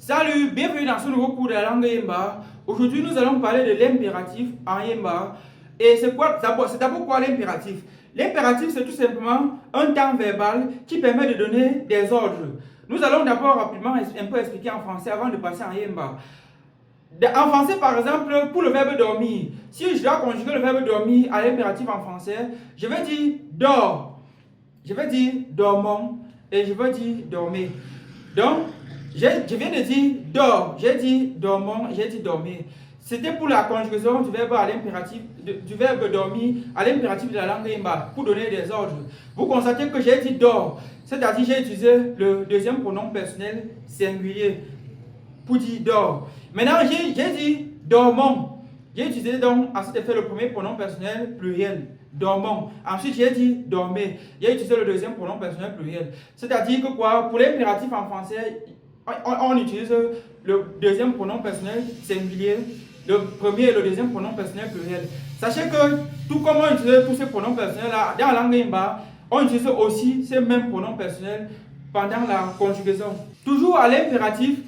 Salut, bienvenue dans ce nouveau cours de la langue Yemba. Aujourd'hui, nous allons parler de l'impératif en Yemba. Et c'est d'abord quoi l'impératif? L'impératif, c'est tout simplement un temps verbal qui permet de donner des ordres. Nous allons d'abord rapidement un peu expliquer en français avant de passer en Yemba. En français, par exemple, pour le verbe dormir, si je dois conjuguer le verbe dormir à l'impératif en français, je vais dire dors, je vais dire dormons et je vais dire dormir. Donc, je viens de dire dors, j'ai dit dormons, j'ai dit dormir. C'était pour la conjugaison du verbe à l'impératif, du verbe dormir à l'impératif de la langue Yemba pour donner des ordres. Vous constatez que j'ai dit dors, c'est-à-dire j'ai utilisé le deuxième pronom personnel singulier pour dire dors. Maintenant, j'ai dit dormons. J'ai utilisé donc à cet effet le premier pronom personnel pluriel, dormons. Ensuite, j'ai dit dormez. J'ai utilisé le deuxième pronom personnel pluriel. C'est-à-dire que quoi, pour l'impératif en français, on utilise le deuxième pronom personnel singulier, le premier et le deuxième pronom personnel pluriel. Sachez que tout comme on utilise tous ces pronoms personnels-là, dans la langue Yemba, on utilise aussi ces mêmes pronoms personnels pendant la conjugaison. Toujours à l'impératif,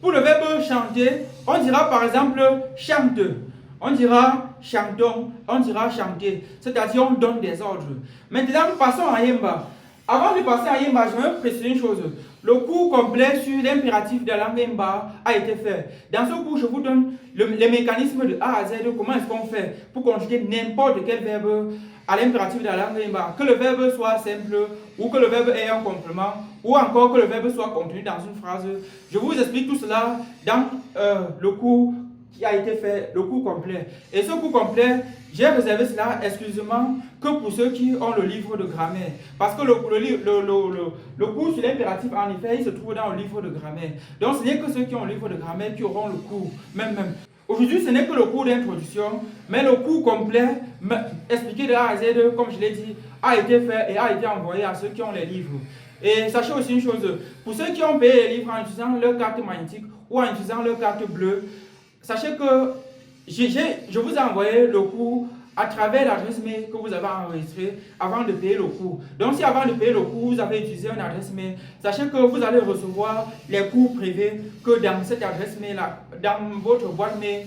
pour le verbe chanter, on dira par exemple chante, on dira chantons, on dira chanter, c'est-à-dire on donne des ordres. Maintenant, passons à Yemba. Avant de passer à Yemba, je vais préciser une chose. Le cours complet sur l'impératif de la langue Yemba a été fait. Dans ce cours, je vous donne les mécanismes de A à Z, comment est-ce qu'on fait pour conjuguer n'importe quel verbe à l'impératif de la langue Yemba. Que le verbe soit simple, ou que le verbe ait un complément, ou encore que le verbe soit contenu dans une phrase. Je vous explique tout cela dans le cours qui a été fait, le cours complet. Et ce cours complet, j'ai réservé cela exclusivement que pour ceux qui ont le livre de grammaire. Parce que le cours sur l'impératif, en effet, il se trouve dans le livre de grammaire. Donc ce n'est que ceux qui ont le livre de grammaire qui auront le cours. Même. Aujourd'hui, ce n'est que le cours d'introduction, mais le cours complet, expliqué de A à Z, comme je l'ai dit, a été fait et a été envoyé à ceux qui ont les livres. Et sachez aussi une chose, pour ceux qui ont payé les livres en utilisant leur carte magnétique ou en utilisant leur carte bleue, sachez que je vous ai envoyé le cours à travers l'adresse mail que vous avez enregistrée avant de payer le cours. Donc si avant de payer le cours, vous avez utilisé une adresse mail, sachez que vous allez recevoir les cours privés que dans cette adresse mail-là, dans votre boîte mail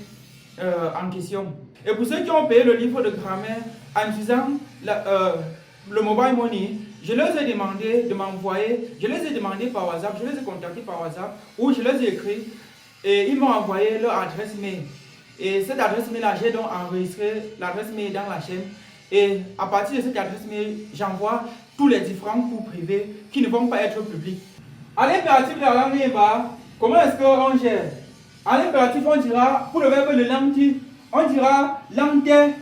en question. Et pour ceux qui ont payé le livre de grammaire en utilisant le mobile money, je leur ai demandé de m'envoyer, je les ai demandé par WhatsApp, je les ai contactés par WhatsApp, ou je les ai écrit et ils m'ont envoyé leur adresse mail. Et cette adresse mail-là, j'ai donc enregistré l'adresse mail dans la chaîne. Et à partir de cette adresse mail, j'envoie tous les différents cours privés qui ne vont pas être publics. À l'impératif de la langue Yemba, comment est-ce qu'on gère? À l'impératif, on dira, pour le verbe le langti, on dira langte,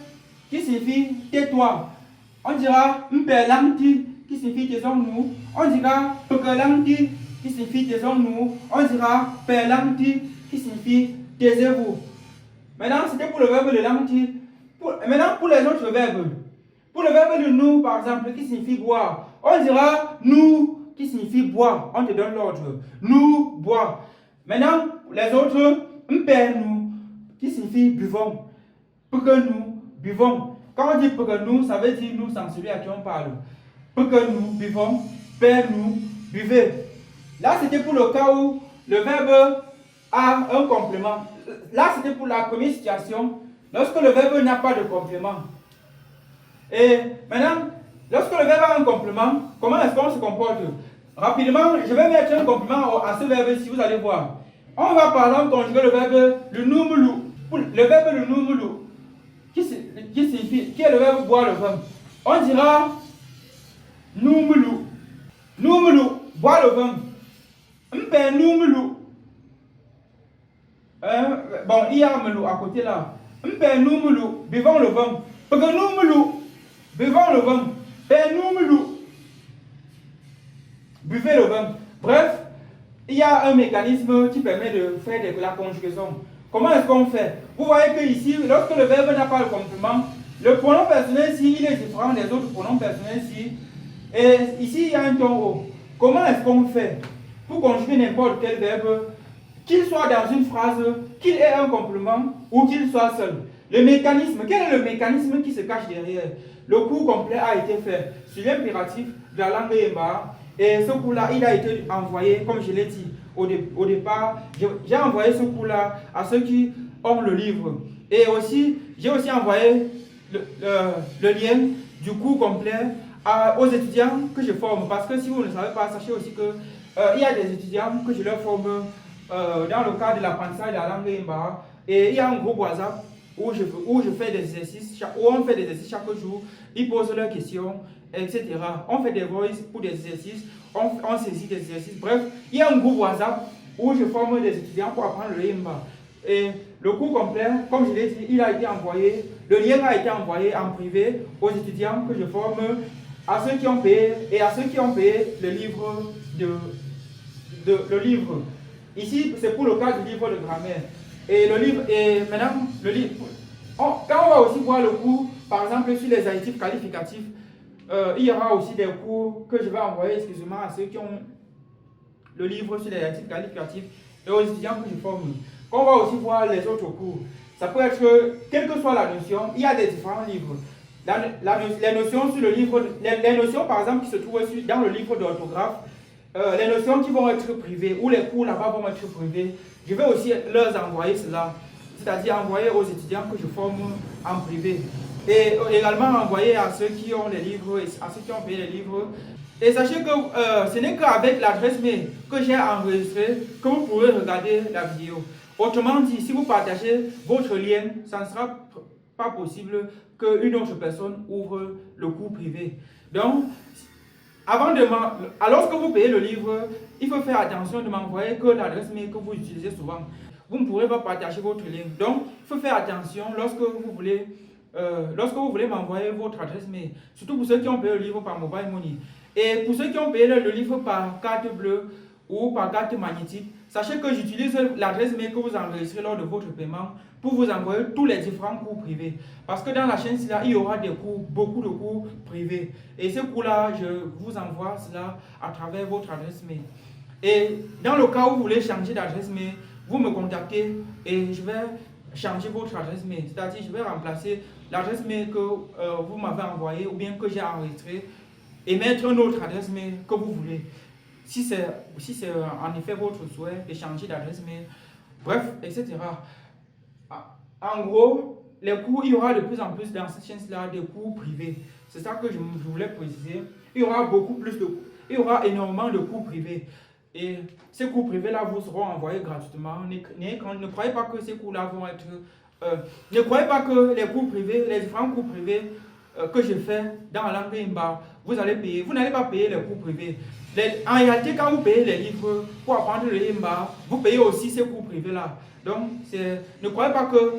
qui signifie tais-toi. On dira mpe langti, qui signifie taisons-nous. On dira peke langti, qui signifie taisons-nous. On dira per langti, qui signifie taisez-vous. Maintenant, c'était pour le verbe de langti. Maintenant, pour les autres verbes. Pour le verbe de nous, par exemple, qui signifie boire, on dira nous, qui signifie boire. On te donne l'ordre. Nous, boire. Maintenant, les autres, mpe nous, qui signifie buvons. Pour que nous, buvons. Quand on dit pour que nous, ça veut dire nous sans celui à qui on parle. Pour que nous, buvons. Père nous, buvez. Là, c'était pour le cas où le verbe a un complément. Là, c'était pour la première situation, lorsque le verbe n'a pas de complément. Et maintenant, lorsque le verbe a un complément, comment est-ce qu'on se comporte? Rapidement, je vais mettre un complément à ce verbe-ci, vous allez voir. On va par exemple conjuguer le verbe le numulu. Le verbe le numulu, qui est le verbe boire le vin. On dira numulu. Numulu, boire le vin. Mpe numulu. Bon, il y a un melou à côté là. Mpe numulu, buvons le vin. Peke numulu, buvons le vin. Pe numulu, buvez le vin. Bref, il y a un mécanisme qui permet de faire la conjugaison. Comment est-ce qu'on fait? Vous voyez que ici, lorsque le verbe n'a pas le complément, le pronom personnel ici, il est différent des autres pronoms personnels ici. Et ici, il y a un ton haut. Comment est-ce qu'on fait pour conjuguer n'importe quel verbe, qu'il soit dans une phrase, qu'il ait un complément ou qu'il soit seul? Le mécanisme, quel est le mécanisme qui se cache derrière? Le cours complet a été fait sur l'impératif de la langue Yemba. Et ce cours-là, il a été envoyé, comme je l'ai dit, au départ, j'ai envoyé ce cours-là à ceux qui ont le livre. Et aussi, j'ai aussi envoyé le lien du cours complet aux étudiants que je forme. Parce que si vous ne savez pas, sachez aussi que il y a des étudiants que je leur forme dans le cadre de l'apprentissage de la langue Yemba. Et il y a un groupe WhatsApp où je fais des exercices, où on fait des exercices chaque jour. Ils posent leurs questions, etc. On fait des voices pour des exercices, on saisit des exercices. Bref, il y a un groupe WhatsApp où je forme des étudiants pour apprendre le Yemba. Et le cours complet, comme je l'ai dit, il a été envoyé, le lien a été envoyé en privé aux étudiants que je forme, à ceux qui ont payé et à ceux qui ont payé le livre le livre. Ici, c'est pour le cas du livre de grammaire. Et le livre, et maintenant, le livre, quand on va aussi voir le cours, par exemple, sur les adjectifs qualificatifs, il y aura aussi des cours que je vais envoyer, excusez-moi, à ceux qui ont le livre sur les adjectifs qualificatifs et aux étudiants que je forme. Quand on va aussi voir les autres cours, ça peut être, quelle que soit la notion, il y a des différents livres. Les notions sur le livre, les notions par exemple qui se trouvent dans le livre d'orthographe, les notions qui vont être privées ou les cours là-bas vont être privés, je vais aussi leur envoyer cela, c'est-à-dire envoyer aux étudiants que je forme en privé. Et également envoyer à ceux qui ont les livres, à ceux qui ont payé les livres. Et sachez que ce n'est qu'avec l'adresse mail que j'ai enregistré que vous pourrez regarder la vidéo. Autrement dit, si vous partagez votre lien, ça ne sera pas possible qu'une autre personne ouvre le cours privé. Donc, alors que vous payez le livre, il faut faire attention de m'envoyer que l'adresse mail que vous utilisez souvent. Vous ne pourrez pas partager votre lien. Donc, il faut faire attention lorsque vous voulez m'envoyer votre adresse mail. Surtout pour ceux qui ont payé le livre par Mobile Money. Et pour ceux qui ont payé le livre par carte bleue ou par carte magnétique, sachez que j'utilise l'adresse mail que vous enregistrez lors de votre paiement pour vous envoyer tous les différents cours privés. Parce que dans la chaîne, il y aura des cours, beaucoup de cours privés. Et ces cours-là, je vous envoie cela à travers votre adresse mail. Et dans le cas où vous voulez changer d'adresse mail, vous me contactez et je vais changer votre adresse mail. C'est-à-dire, je vais remplacer l'adresse mail que vous m'avez envoyée ou bien que j'ai enregistrée et mettre une autre adresse mail que vous voulez. Si c'est en effet votre souhait de changer d'adresse mail, bref, etc. En gros, les cours, il y aura de plus en plus dans cette chaîne-là des cours privés. C'est ça que je voulais préciser. Il y aura il y aura énormément de cours privés. Et ces cours privés-là vous seront envoyés gratuitement. Ne croyez pas que ces cours-là vont être... ne croyez pas que les cours privés, les différents cours privés que je fais dans la langue Yemba, vous allez payer. Vous n'allez pas payer les cours privés. En réalité, quand vous payez les livres pour apprendre le Yemba, vous payez aussi ces cours privés-là. Donc, ne croyez pas que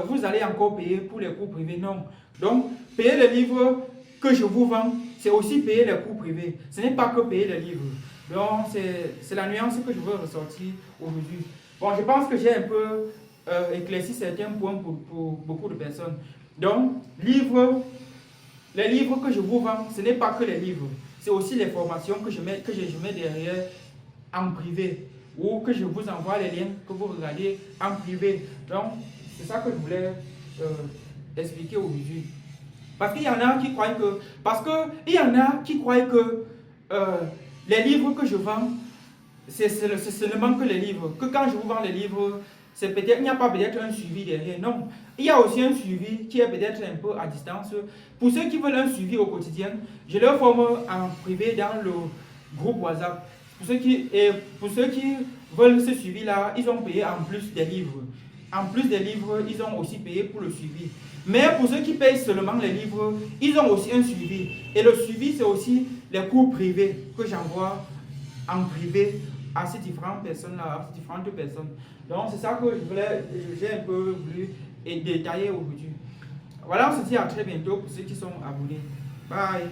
vous allez encore payer pour les cours privés. Non. Donc, payer les livres que je vous vends, c'est aussi payer les cours privés. Ce n'est pas que payer les livres. Donc, c'est la nuance que je veux ressortir aujourd'hui. Bon, je pense que j'ai un peu éclairci certains points pour beaucoup de personnes. Donc, les livres que je vous vends, ce n'est pas que les livres. C'est aussi les formations que je mets derrière en privé. Ou que je vous envoie les liens que vous regardez en privé. Donc, c'est ça que je voulais expliquer aujourd'hui. Parce qu'il y en a qui croient que les livres que je vends, c'est seulement que les livres. Que quand je vous vends les livres, il n'y a pas peut-être un suivi derrière. Non. Il y a aussi un suivi qui est peut-être un peu à distance. Pour ceux qui veulent un suivi au quotidien, je leur forme en privé dans le groupe WhatsApp. Pour ceux qui veulent ce suivi-là, ils ont payé en plus des livres. En plus des livres, ils ont aussi payé pour le suivi. Mais pour ceux qui payent seulement les livres, ils ont aussi un suivi. Et le suivi, c'est aussi les cours privés que j'envoie en privé à ces différentes personnes-là, à ces différentes personnes. Donc, c'est ça que j'ai un peu voulu détailler aujourd'hui. Voilà, on se dit à très bientôt pour ceux qui sont abonnés. Bye!